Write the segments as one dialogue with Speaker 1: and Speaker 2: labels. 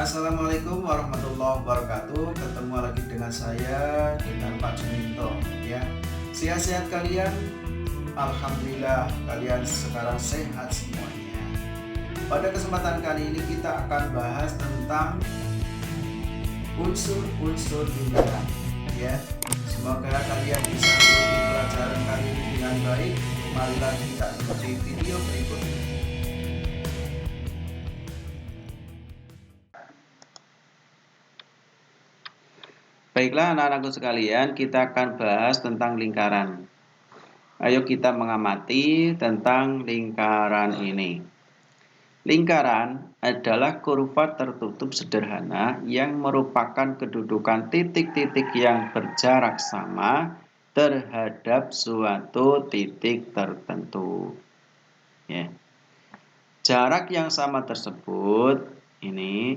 Speaker 1: Assalamualaikum warahmatullahi wabarakatuh. Ketemu lagi dengan saya, dengan Pak Juminto ya. Sehat-sehat kalian? Alhamdulillah kalian sekarang sehat semuanya. Pada kesempatan kali ini kita akan bahas tentang unsur-unsur lingkaran ya. Semoga kalian bisa mengikuti pelajaran kali ini dengan baik. Marilah kita ikuti video berikut ini. Baiklah anak-anakku sekalian, kita akan bahas tentang lingkaran. Ayo kita mengamati tentang lingkaran ini. Lingkaran adalah kurva tertutup sederhana yang merupakan kedudukan titik-titik yang berjarak sama terhadap suatu titik tertentu. Ya. Jarak yang sama tersebut ini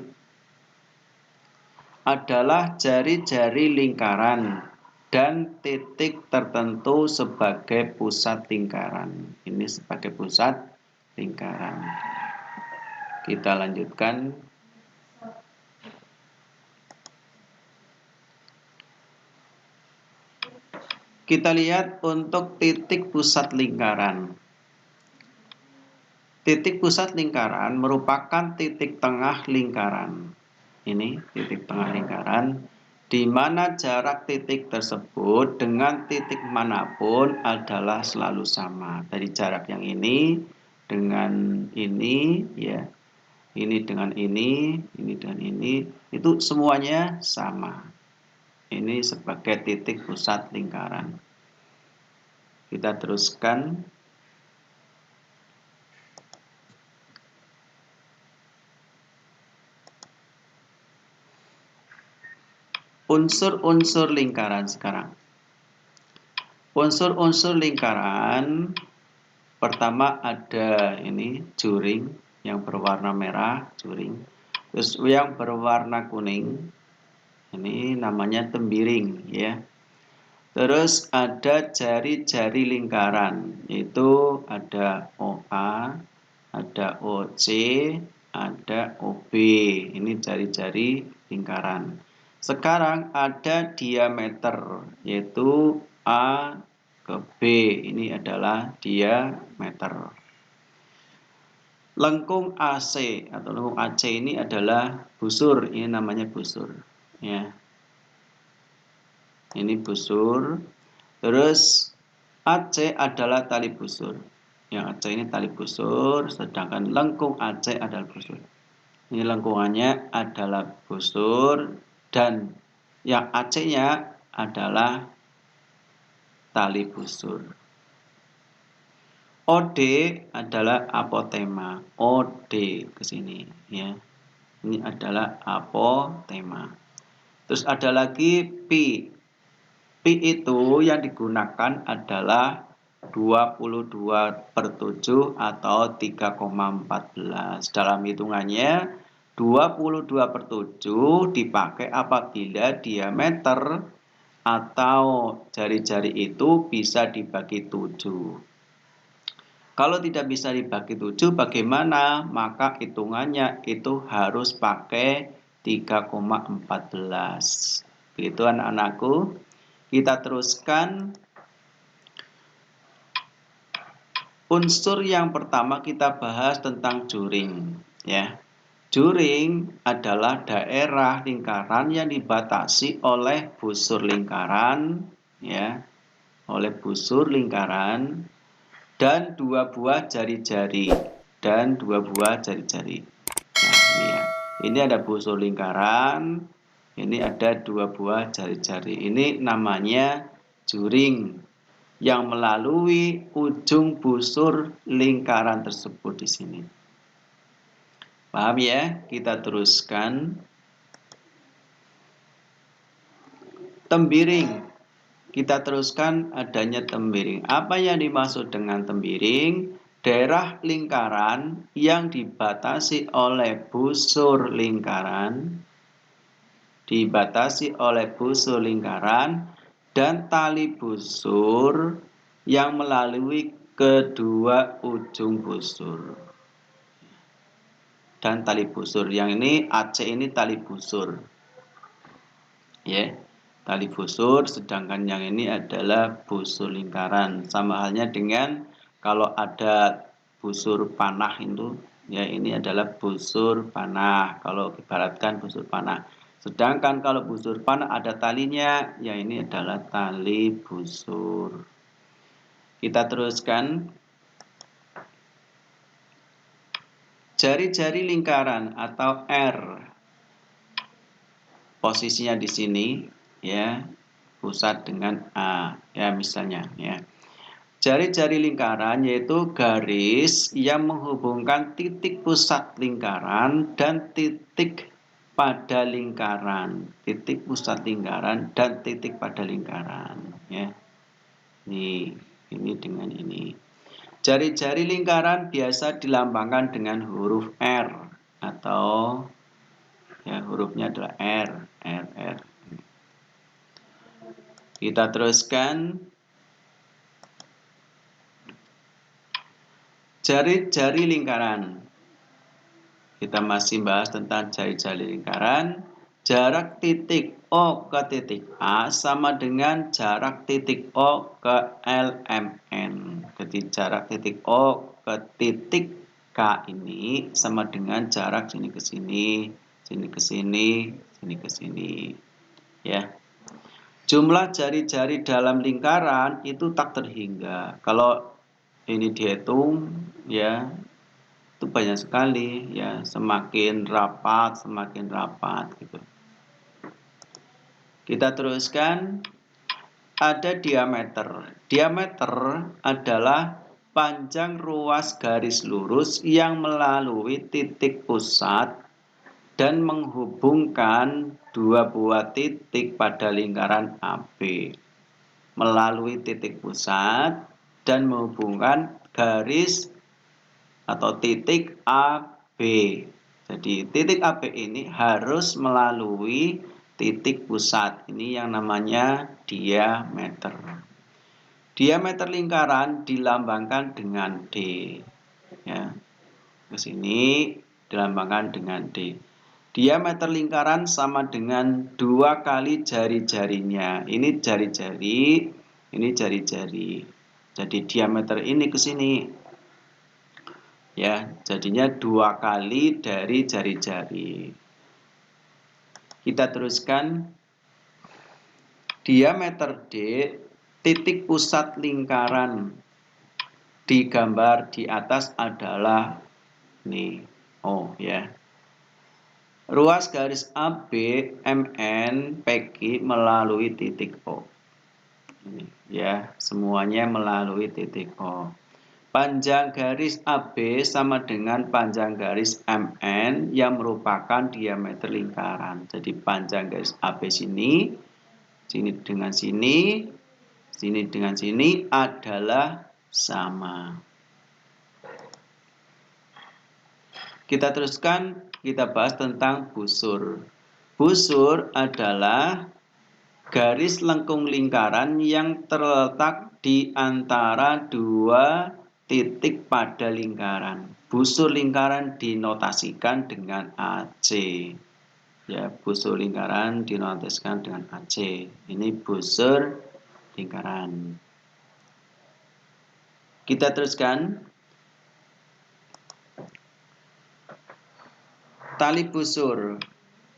Speaker 1: adalah jari-jari lingkaran dan titik tertentu sebagai pusat lingkaran. Ini sebagai pusat lingkaran. Kita lanjutkan. Kita lihat untuk titik pusat lingkaran. Titik pusat lingkaran merupakan titik tengah lingkaran. Ini titik tengah lingkaran, di mana jarak titik tersebut dengan titik manapun adalah selalu sama. Dari jarak yang ini dengan ini, ya, ini dengan ini dengan ini, itu semuanya sama. Ini sebagai titik pusat lingkaran. Kita teruskan. Unsur-unsur lingkaran sekarang. Unsur-unsur lingkaran pertama ada ini juring yang berwarna merah, juring. Terus yang berwarna kuning ini namanya tembiring ya. Terus ada jari-jari lingkaran, yaitu ada OA, ada OC, ada OB. Ini jari-jari lingkaran. Sekarang ada diameter, yaitu A ke B. Ini adalah diameter. Lengkung AC atau lengkung AC ini adalah busur. Ini namanya busur. Ya. Ini busur. Terus AC adalah tali busur. Yang AC ini tali busur, sedangkan lengkung AC adalah busur. Ini lengkungannya adalah busur. Dan yang AC-nya adalah tali busur. OD adalah apotema. OD ke sini ya. Ini adalah apotema. Terus ada lagi pi. Pi itu yang digunakan adalah 22/7 atau 3,14. Dalam hitungannya 22/7 dipakai apabila diameter atau jari-jari itu bisa dibagi 7. Kalau tidak bisa dibagi 7 bagaimana? Maka hitungannya itu harus pakai 3,14. Begitu anak-anakku. Kita teruskan. Unsur yang pertama kita bahas tentang juring ya. Juring adalah daerah lingkaran yang dibatasi oleh busur lingkaran ya, oleh busur lingkaran dan dua buah jari-jari Nah, ini ya. Ini ada busur lingkaran, ini ada dua buah jari-jari. Ini namanya juring yang melalui ujung busur lingkaran tersebut di sini. Paham ya? Kita teruskan. Tembiring. Kita teruskan adanya tembiring. Apa yang dimaksud dengan tembiring? Daerah lingkaran yang dibatasi oleh busur lingkaran. Dan tali busur yang melalui kedua ujung busur. dan tali busur. Yang ini AC ini tali busur. Ya. Tali busur, sedangkan yang ini adalah busur lingkaran. Sama halnya dengan kalau ada busur panah itu, ya ini adalah busur panah. Kalau ibaratkan busur panah. Sedangkan kalau busur panah ada talinya, ya ini adalah tali busur. Kita teruskan. Jari-jari lingkaran atau R. Posisinya di sini, ya. Pusat dengan A, ya misalnya, ya. Jari-jari lingkaran yaitu garis yang menghubungkan titik pusat lingkaran dan titik pada lingkaran. Titik pusat lingkaran dan titik pada lingkaran, ya. Ini dengan ini. Jari-jari lingkaran biasa dilambangkan dengan huruf R atau ya hurufnya adalah R. Kita teruskan. Jari-jari lingkaran. Kita masih bahas tentang jari-jari lingkaran. Jarak titik O ke titik A sama dengan jarak titik O ke LMN. Jadi jarak titik O ke titik K ini sama dengan jarak sini ke sini, sini ke sini, sini ke sini. Ya. Jumlah jari-jari dalam lingkaran itu tak terhingga. Kalau ini dihitung, ya itu banyak sekali, ya semakin rapat gitu. Kita teruskan. Ada diameter. Diameter adalah panjang ruas garis lurus yang melalui titik pusat dan menghubungkan dua buah titik pada lingkaran AB. Melalui titik pusat dan menghubungkan garis atau titik AB. Jadi titik AB ini harus melalui titik pusat. Ini yang namanya diameter. Diameter lingkaran dilambangkan dengan D. Ya. Ke sini dilambangkan dengan D. Diameter lingkaran sama dengan 2 kali jari-jarinya. Ini jari-jari, ini jari-jari. Jadi diameter ini ke sini. Ya, jadinya 2 kali dari jari-jari. Kita teruskan. Diameter D, titik pusat lingkaran di gambar di atas adalah nih, O ya. Ruas garis AB MN PQ melalui titik O. Ini ya, semuanya melalui titik O. Panjang garis AB sama dengan panjang garis MN yang merupakan diameter lingkaran. Jadi panjang garis AB sini, sini dengan sini, sini dengan sini adalah sama. Kita teruskan, kita bahas tentang busur. Busur adalah garis lengkung lingkaran yang terletak di antara dua titik pada lingkaran. Busur lingkaran dinotasikan dengan AC. Ya, busur lingkaran dinotasikan dengan AC. Ini busur lingkaran. Kita teruskan. Tali busur.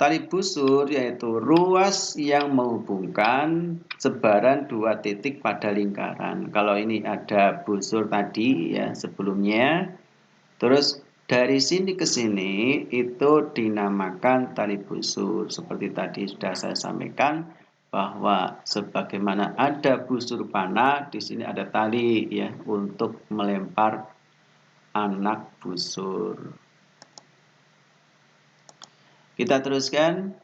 Speaker 1: Tali busur yaitu ruas yang menghubungkan sebaran dua titik pada lingkaran. Kalau ini ada busur tadi ya sebelumnya, terus dari sini ke sini itu dinamakan tali busur. Seperti tadi sudah saya sampaikan bahwa sebagaimana ada busur panah, di sini ada tali ya untuk melempar anak busur. Kita teruskan.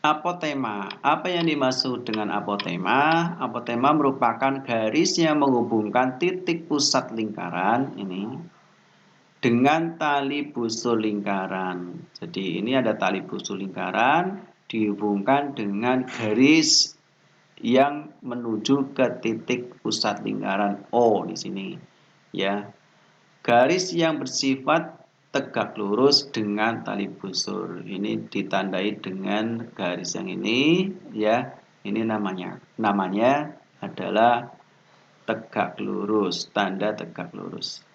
Speaker 1: Apotema. Apa yang dimaksud dengan apotema? Apotema merupakan garis yang menghubungkan titik pusat lingkaran ini dengan tali busur lingkaran. Jadi ini ada tali busur lingkaran dihubungkan dengan garis yang menuju ke titik pusat lingkaran O di sini. Ya. Garis yang bersifat tegak lurus dengan tali busur. Ini ditandai dengan garis yang ini ya. Ini namanya adalah tegak lurus, tanda tegak lurus.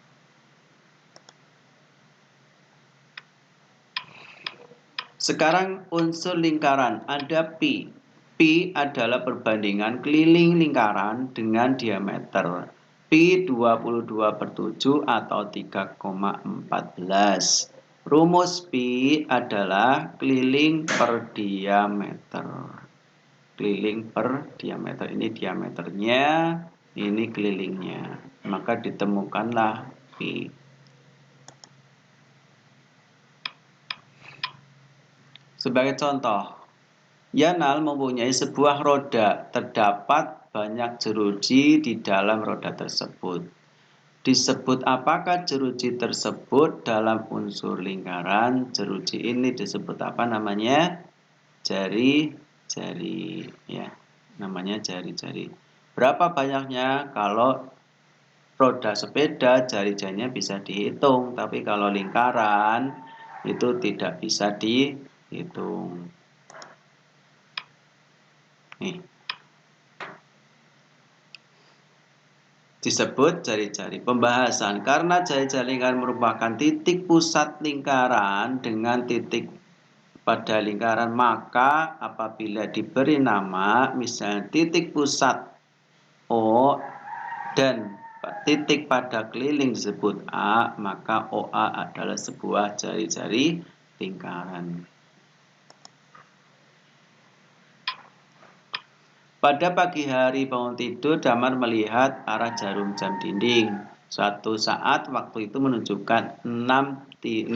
Speaker 1: Sekarang unsur lingkaran ada pi. Pi adalah perbandingan keliling lingkaran dengan diameter. Pi 22/7 atau 3,14. Rumus pi adalah keliling per diameter. Keliling per diameter. Ini diameternya, ini kelilingnya. Maka ditemukanlah pi. Sebagai contoh, Yanal mempunyai sebuah roda. Terdapat banyak jeruji di dalam roda tersebut. Disebut apakah jeruji tersebut dalam unsur lingkaran? Jeruji ini disebut apa namanya? Jari-jari, ya. Namanya jari-jari. Berapa banyaknya? Kalau roda sepeda jari-jarinya bisa dihitung, tapi kalau lingkaran itu tidak bisa dihitung. Nih. Disebut jari-jari. Pembahasan. Karena jari-jari lingkaran merupakan titik pusat lingkaran dengan titik pada lingkaran, maka apabila diberi nama misalnya titik pusat O dan titik pada keliling disebut A, maka OA adalah sebuah jari-jari lingkaran. Pada pagi hari bangun tidur, Damar melihat arah jarum jam dinding. Suatu saat waktu itu menunjukkan 6.00.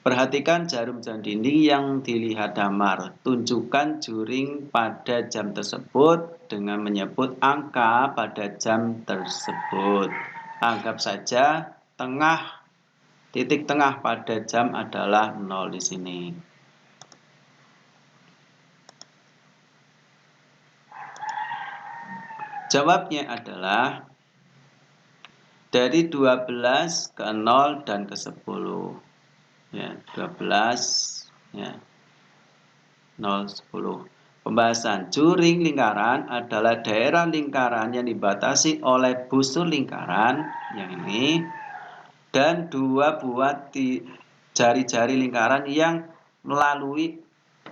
Speaker 1: Perhatikan jarum jam dinding yang dilihat Damar. Tunjukkan juring pada jam tersebut dengan menyebut angka pada jam tersebut. Anggap saja titik tengah pada jam adalah 0 di sini. Jawabnya adalah dari 12 ke 0 dan ke 10. Ya, 12 ya. 0 10. Pembahasan. Juring lingkaran adalah daerah lingkaran yang dibatasi oleh busur lingkaran yang ini dan dua buah jari-jari lingkaran yang melalui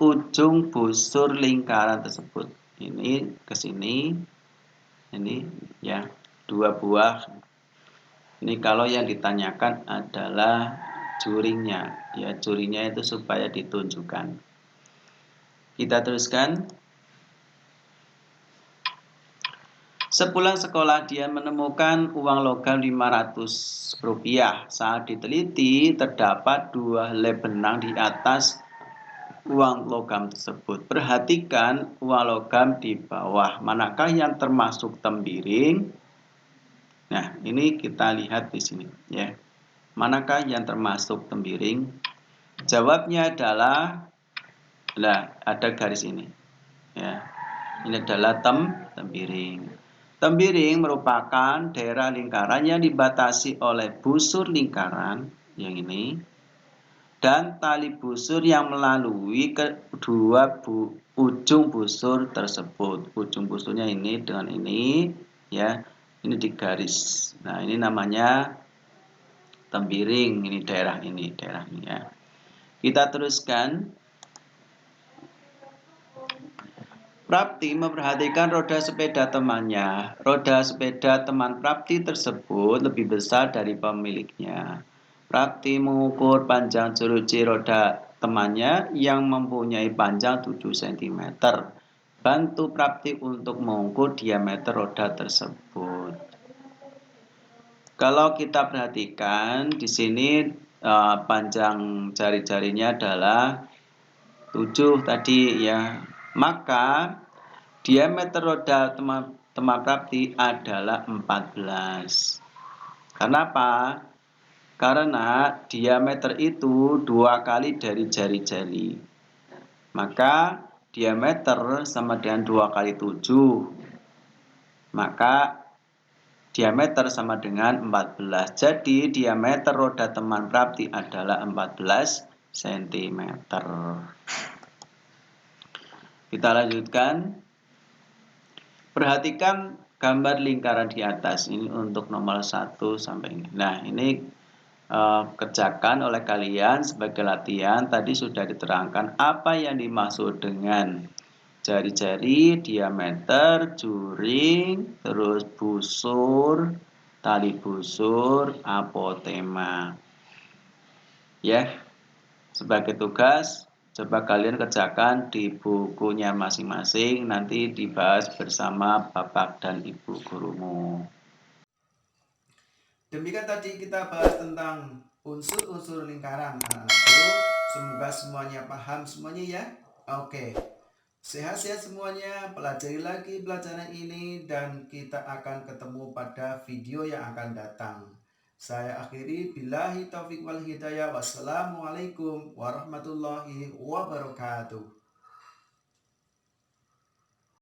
Speaker 1: ujung busur lingkaran tersebut. Ini ke sini. Ini ya, dua buah. Ini kalau yang ditanyakan adalah juringnya. Ya, juringnya itu supaya ditunjukkan. Kita teruskan. Sepulang sekolah dia menemukan uang logam Rp500. Saat diteliti terdapat 2 helai benang di atas uang logam tersebut. Perhatikan uang logam di bawah. Manakah yang termasuk tembiring? Nah, ini kita lihat di sini ya. Manakah yang termasuk tembiring? Jawabnya adalah ada garis ini. Ya. Ini adalah tembiring. Tembiring merupakan daerah lingkaran yang dibatasi oleh busur lingkaran yang ini dan tali busur yang melalui kedua ujung busur tersebut. Ujung busurnya ini dengan ini ya. Ini di garis. Nah, ini namanya tembiring. Ini daerah ini ya. Kita teruskan. Prapti memperhatikan roda sepeda temannya. Roda sepeda teman Prapti tersebut lebih besar dari pemiliknya. Prapti mengukur panjang jeruji roda temannya yang mempunyai panjang 7 cm. Bantu Prapti untuk mengukur diameter roda tersebut. Kalau kita perhatikan di sini panjang jari-jarinya adalah 7 tadi ya. Maka diameter roda teman Prapti adalah 14. Kenapa? Karena diameter itu 2 kali dari jari-jari. Maka diameter sama dengan 2 kali 7. Maka diameter sama dengan 14. Jadi diameter roda teman Prapti adalah 14 cm. Kita lanjutkan. Perhatikan gambar lingkaran di atas. Ini untuk nomor 1 sampai ini. Nah, ini kerjakan oleh kalian sebagai latihan. Tadi sudah diterangkan apa yang dimaksud dengan jari-jari, diameter, juring, terus busur, tali busur, apotema. Ya, sebagai tugas, coba kalian kerjakan di bukunya masing-masing, nanti dibahas bersama Bapak dan Ibu gurumu. Demikian tadi kita bahas tentang unsur-unsur lingkaran, anak-anakku. Semoga semuanya paham semuanya ya. Oke. Sehat-sehat semuanya, pelajari lagi pelajaran ini dan kita akan ketemu pada video yang akan datang. Saya akhiri, billahi taufiq wal hidayah. Wassalamualaikum warahmatullahi wabarakatuh.